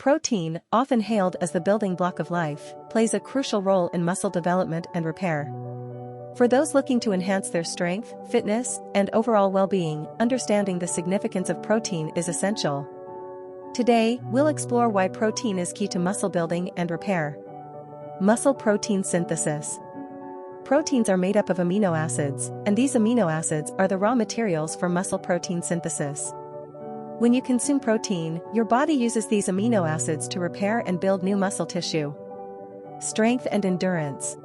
Protein, often hailed as the building block of life, plays a crucial role in muscle development and repair. For those looking to enhance their strength, fitness, and overall well-being, understanding the significance of protein is essential. Today, we'll explore why protein is key to muscle building and repair. Muscle protein synthesis. Proteins are made up of amino acids, and these amino acids are the raw materials for muscle protein synthesis. When you consume protein, your body uses these amino acids to repair and build new muscle tissue. Strength and endurance.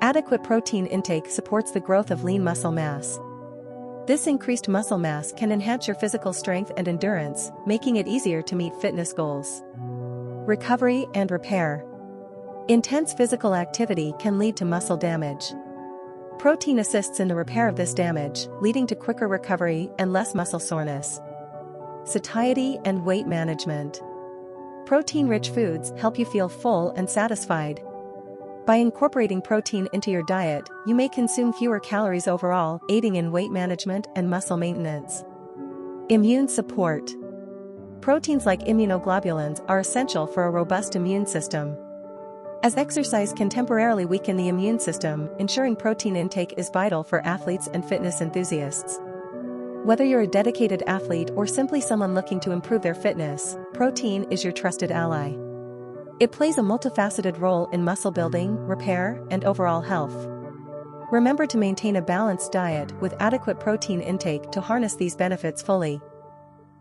Adequate protein intake supports the growth of lean muscle mass. This increased muscle mass can enhance your physical strength and endurance, making it easier to meet fitness goals. Recovery and repair. Intense physical activity can lead to muscle damage. Protein assists in the repair of this damage, leading to quicker recovery and less muscle soreness. Satiety and weight management. Protein-rich foods help you feel full and satisfied. By incorporating protein into your diet, you may consume fewer calories overall, aiding in weight management and muscle maintenance. Immune support. Proteins like immunoglobulins are essential for a robust immune system. As exercise can temporarily weaken the immune system, ensuring protein intake is vital for athletes and fitness enthusiasts. Whether you're a dedicated athlete or simply someone looking to improve their fitness, protein is your trusted ally. It plays a multifaceted role in muscle building, repair, and overall health. Remember to maintain a balanced diet with adequate protein intake to harness these benefits fully.